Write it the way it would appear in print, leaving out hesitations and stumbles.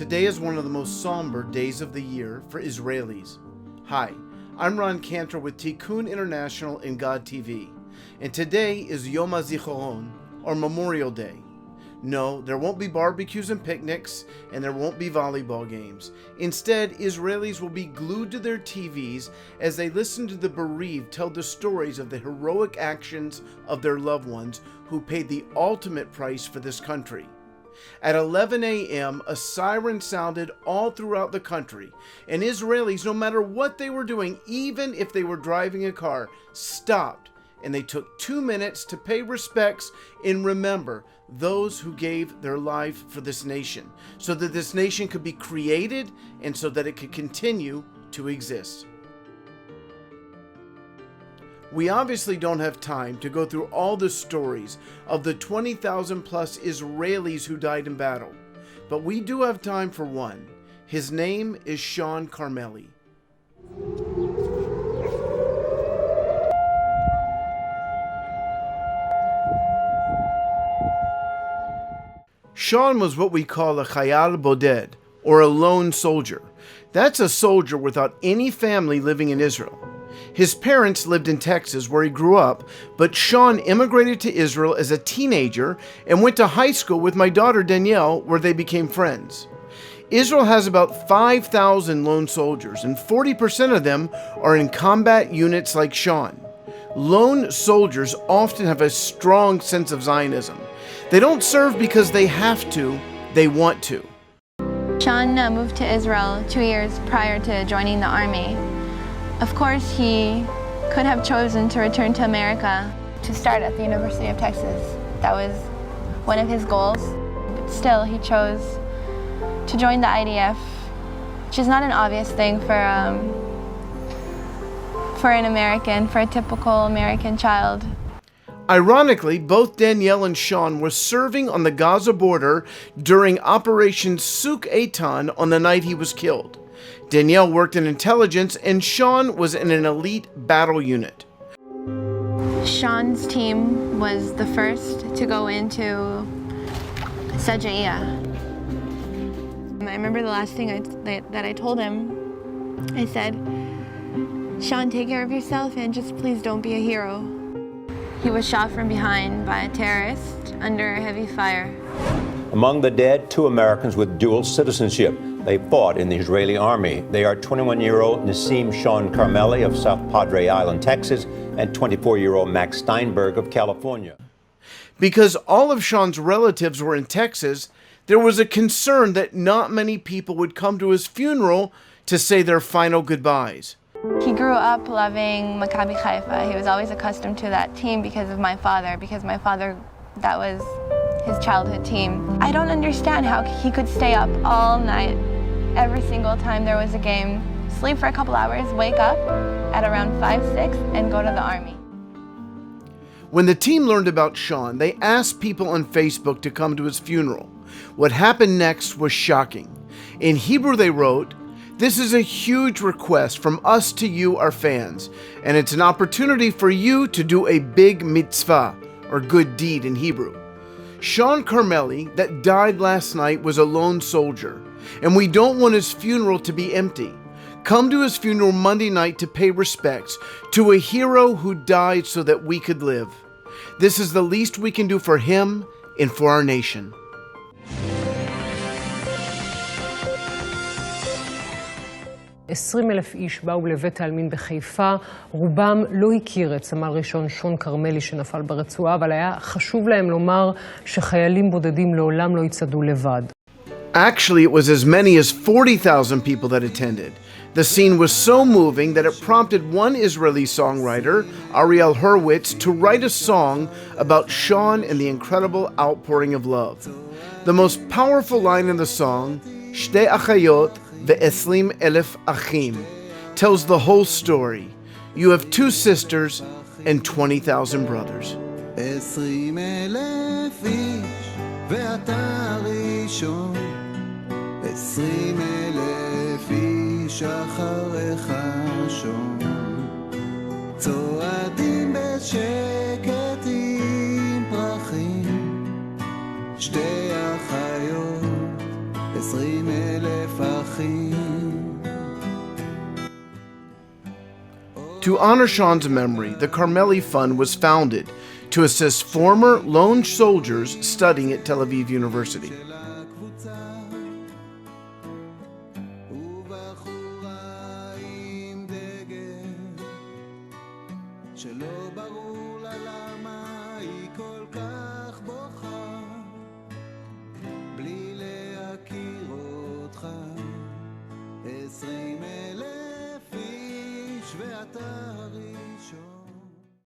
Today is one of the most somber days of the year for Israelis. Hi, I'm Ron Cantor with Tikkun International and God TV, and today is Yom HaZikaron, or Memorial Day. No, there won't be barbecues and picnics, and there won't be volleyball games. Instead, Israelis will be glued to their TVs as they listen to the bereaved tell the stories of the heroic actions of their loved ones who paid the ultimate price for this country. At 11 a.m., a siren sounded all throughout the country, and Israelis, no matter what they were doing, even if they were driving a car, stopped, and they took 2 minutes to pay respects and remember those who gave their life for this nation, so that this nation could be created and so that it could continue to exist. We obviously don't have time to go through all the stories of the 20,000 plus Israelis who died in battle, but we do have time for one. His name is Shawn Carmely. Shawn was what we call a chayal boded, or a lone soldier. That's a soldier without any family living in Israel. His parents lived in Texas, where he grew up, but Shawn immigrated to Israel as a teenager and went to high school with my daughter Danielle, where they became friends. Israel has about 5,000 lone soldiers, and 40% of them are in combat units like Shawn. Lone soldiers often have a strong sense of Zionism. They don't serve because they have to, they want to. Shawn moved to Israel 2 years prior to joining the army. Of course, he could have chosen to return to America to start at the University of Texas. That was one of his goals. But still, he chose to join the IDF, which is not an obvious thing for an American, for a typical American child. Ironically, both Danielle and Shawn were serving on the Gaza border during Operation Souk Eitan on the night he was killed. Danielle worked in intelligence and Shawn was in an elite battle unit. Shawn's team was the first to go into Sajaiya. I remember the last thing that I told him. I said, "Shawn, take care of yourself and just please don't be a hero." He was shot from behind by a terrorist under heavy fire. Among the dead, 2 Americans with dual citizenship. They fought in the Israeli army. They are 21-year-old Nassim Shawn Carmeli of South Padre Island, Texas, and 24-year-old Max Steinberg of California. Because all of Shawn's relatives were in Texas, there was a concern that not many people would come to his funeral to say their final goodbyes. He grew up loving Maccabi Haifa. He was always accustomed to that team because of my father, that was his childhood team. I don't understand how he could stay up all night, every single time there was a game, sleep for a couple hours, wake up at around 5, 6, and go to the army. When the team learned about Shawn, they asked people on Facebook to come to his funeral. What happened next was shocking. In Hebrew they wrote, "This is a huge request from us to you, our fans, and it's an opportunity for you to do a big mitzvah, or good deed in Hebrew." Shawn Carmely, that died last night, was a lone soldier, and we don't want his funeral to be empty. Come to his funeral Monday night to pay respects to a hero who died so that we could live. This is the least we can do for him and for our nation. $20,000 איש באו לבית העלמין בחיפה, רובם לא הכיר את סמל ראשון שון קרמלי שנפל ברצועה, אבל היה חשוב להם לומר שחיילים בודדים לעולם לא יצעדו לבד. Actually, it was as many as 40,000 people that attended. The scene was so moving that it prompted one Israeli songwriter, Ariel Hurwitz, to write a song about Shawn and the incredible outpouring of love. The most powerful line in the song, Shtei Achayot ve-20,000 achim, tells the whole story. You have 2 sisters and 20,000 brothers. 20,000 איש ואתה ראשון, 20,000 איש אחריך שון, צועדים בשקט עם פרחים, 2 אחיות, 20,000 אלף אחים. To honor Shawn's memory, the Carmeli Fund was founded to assist former lone soldiers studying at Tel Aviv University. ובחורה עם דגל שלא